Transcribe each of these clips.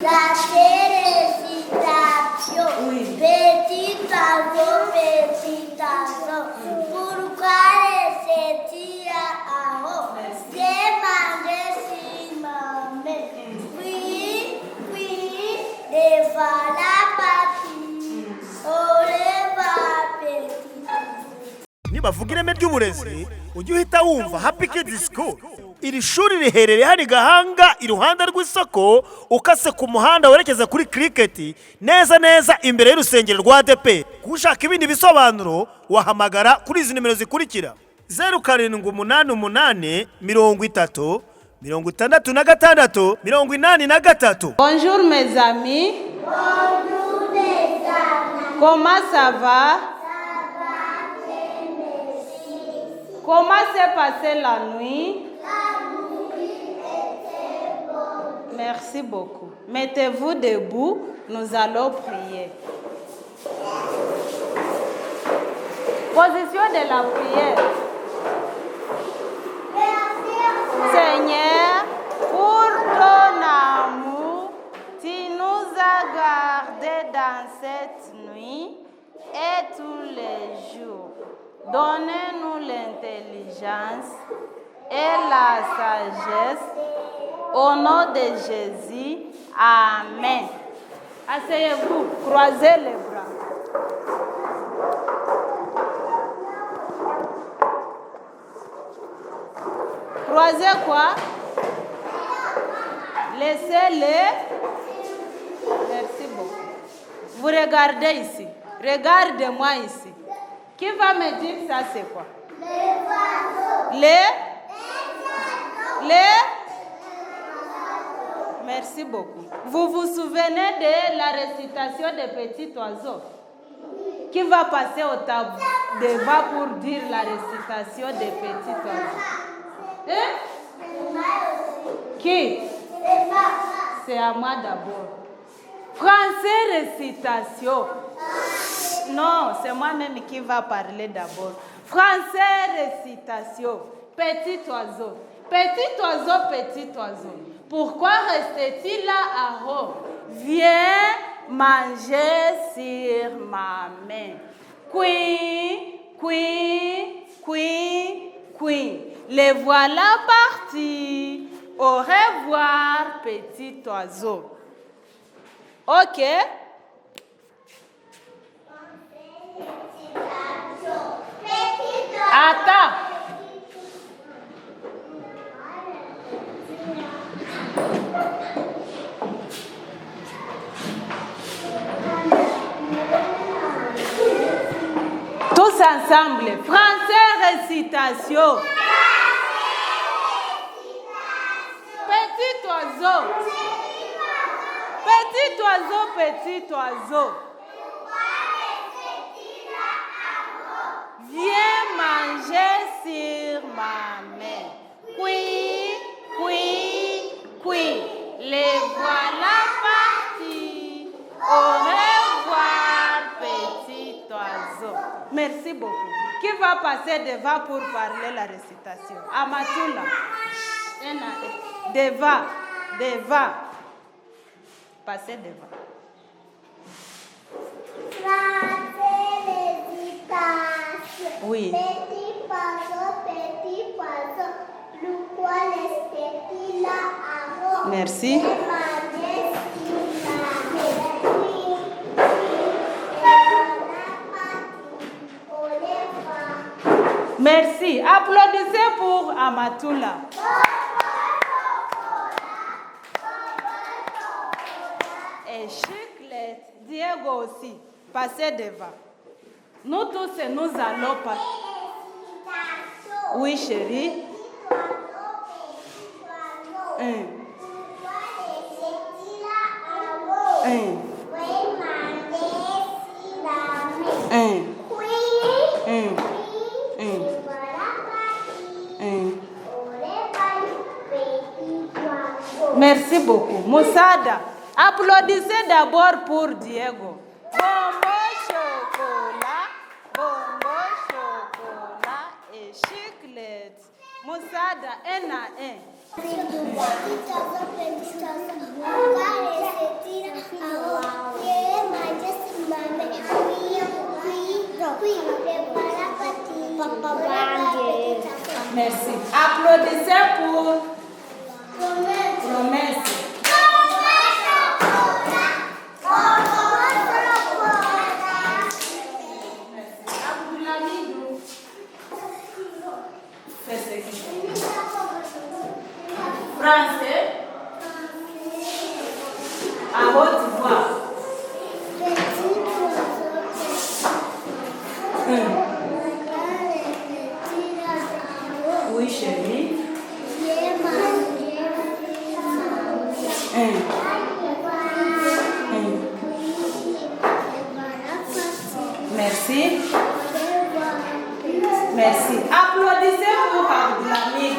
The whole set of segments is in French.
La félicitation, Oui. petit oiseau, pourquoi laisser-tu à haut? J'ai mangé sur ma main, puis, devant la partie, au revoir, petit oiseau. nibavuga ireme ry'uburezi ujye uhita wumva Happy Kids School. Iri shuri riherereye hano i Gahanga iruhande rw'isoko ukase ku muhanda werekeza kuri cricket neza imbere y'urusengero rwa ADP. Kushaka ibindi bisobanuro wahamagara kuri izi nimero zikurikira: 0788 30 66 83. Bonjour mes amis. Bonjour les amis. Comment ça va? Comment s'est passée la nuit? Merci beaucoup. Mettez-vous debout, nous allons prier. Position de la prière. Seigneur, pour ton amour, tu nous as gardés dans cette nuit et tous les jours. Donnez-nous l'intelligence et la sagesse. Au nom de Jésus, Amen. Asseyez-vous, croisez les bras. Croisez quoi? Laissez-les. Merci beaucoup. Vous regardez ici. Regardez-moi ici. Qui va me dire ça c'est quoi? Les Merci beaucoup. Vous vous souvenez de la récitation des petits oiseaux? Qui va passer au tableau devant pour dire la récitation des petits oiseaux? Hein? Qui? C'est à moi d'abord. Français récitation. Non, c'est moi-même qui va parler d'abord. Français récitation. Petit oiseau. Petit oiseau, petit oiseau. Pourquoi restait-il là à haut? Viens manger sur ma main. Queen. Les voilà partis. Au revoir, petit oiseau. Ok. Attends. Tous ensemble. Français récitation. Petit oiseau. Petit oiseau, petit oiseau. Viens manger sur ma main. Queen. Les voilà partis. Au revoir, petit oiseau. Merci beaucoup. Qui va passer devant pour parler la récitation? Amatoula. Devant. Passez devant. La félicitation. Oui. Petit oiseau, pourquoi laisser-tu là à haut? Merci. J'ai mangé sur ma main. Au revoir. Merci. Applaudissez pour Amatoula. Et Chiclette, Diego aussi. Passez devant. Nous tous, nous allons pas. Oui, chérie. Merci beaucoup. Moussada, applaudissez d'abord pour Diego. Bonbon chocolat et Chiclette. Moussada, un à un. Merci. Applaudissez pour promesse. Français. À haute voix. Oui, chérie. Merci. Merci. Applaudissez pour Abdoulhamid.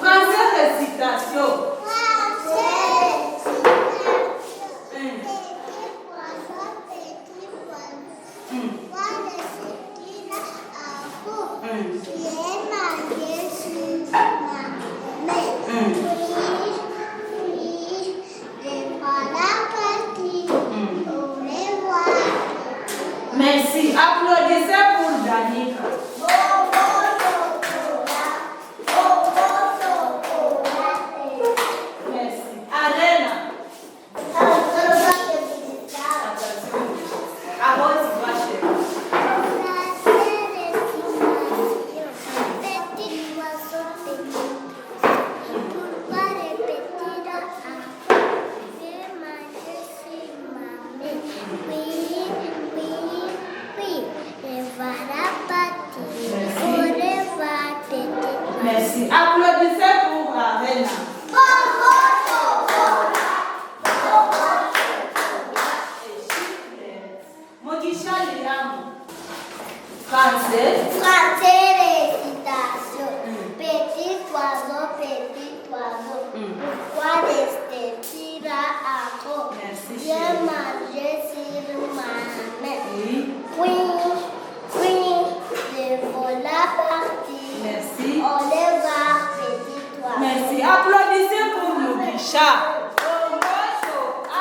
Français récitation. Merci. Applaudissez pour Danica. Merci. Arena. À haute voix, chérie. Merci. Applaudissez pour Arena. Mogisha Liam. Français. Français récitation. Petit oiseau, pourquoi rester là à haut? Merci, J'ai chérie. mangé sur ma main. Oui. Oui, le voilà parti. Merci. On les va, petit oiseau. Merci. Applaudissez pour Mogisha.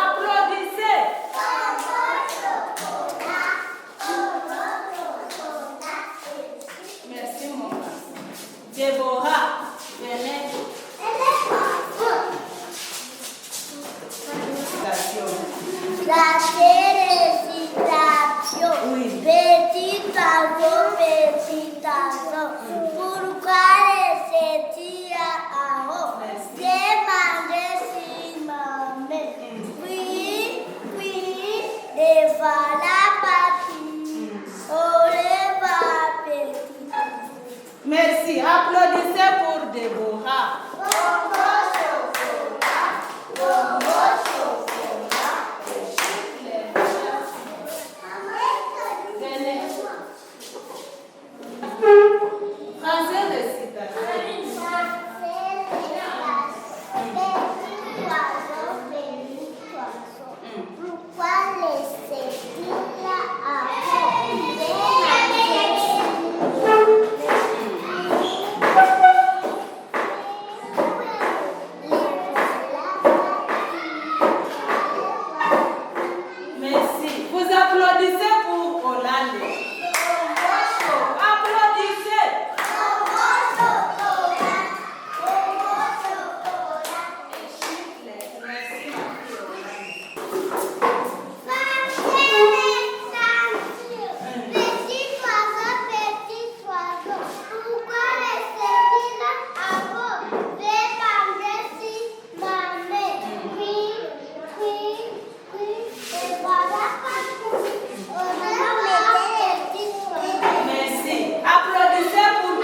Applaudissez. Merci, mon père. Déborah. Venez. La récitation. Oui. Petit oiseau, pourquoi rester à haut? Merci. J'ai mangé sur ma main. Oui, les voilà partis. On les va petit. Merci. Applaudissez pour Déborah. Venez. Français récitation. Pourquoi laisser-il là à Merci. Vous applaudissez pour Hollande. Applaudissez. Merci. Petit oiseau, pourquoi rester là à haut? J'ai mangé sur ma main. Oui, et voilà parti. On a petit oiseau. Merci. Applaudissez pour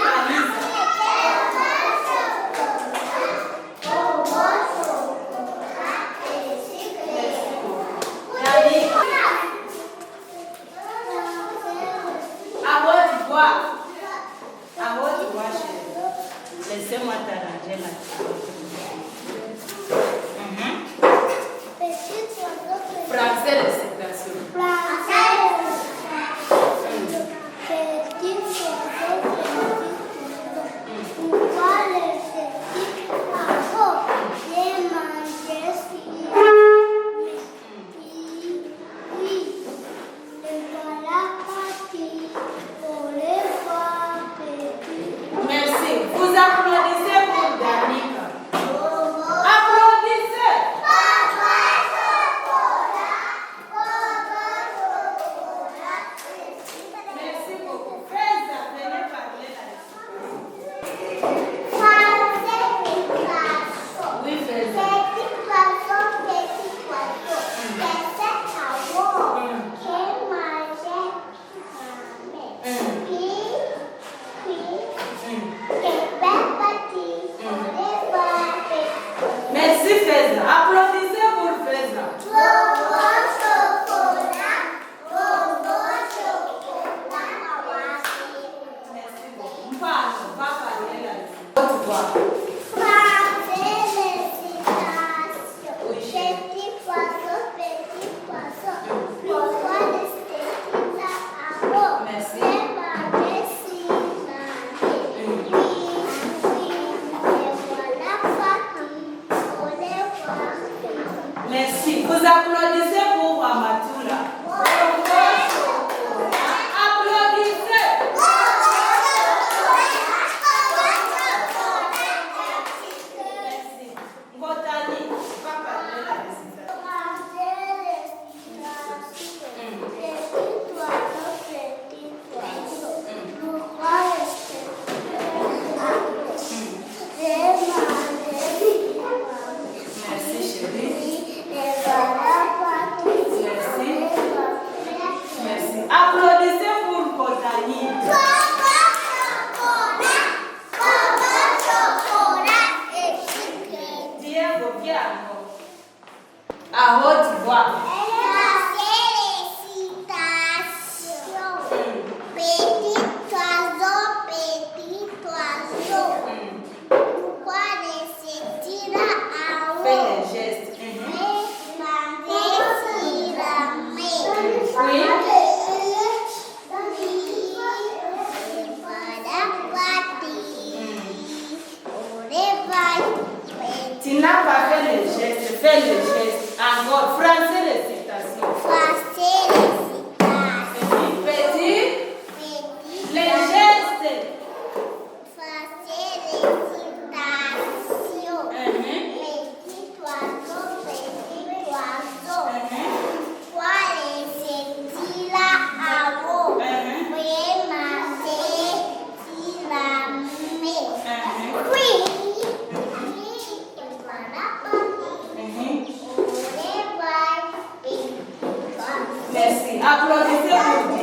Camille. À votre voix, chérie. Laissez-moi t'arranger là. Petit oiseau, Français, le Feza. Applaudissez pour Feza. Bobo chocolat. Bobo chocolat. Merci beaucoup. Mpano, va parler là. Haute voix. Petit poisson, petit poisson. Pourquoi rester là-haut? Merci. Merci. Vous applaudissez pour Wamatoula. Applaudissez. Merci. Ngotani, va parler la récitation. Merci chérie. Merci. Applaudissez pour Ngotani. Diego, viens. À haute voix. Petit oiseau, pourquoi rester là-haut? Fais les gestes. Tu n'as pas fait les gestes. Fais les gestes. Encore. Français récitation. Petit. Les gestes. Merci. Applaudissez pour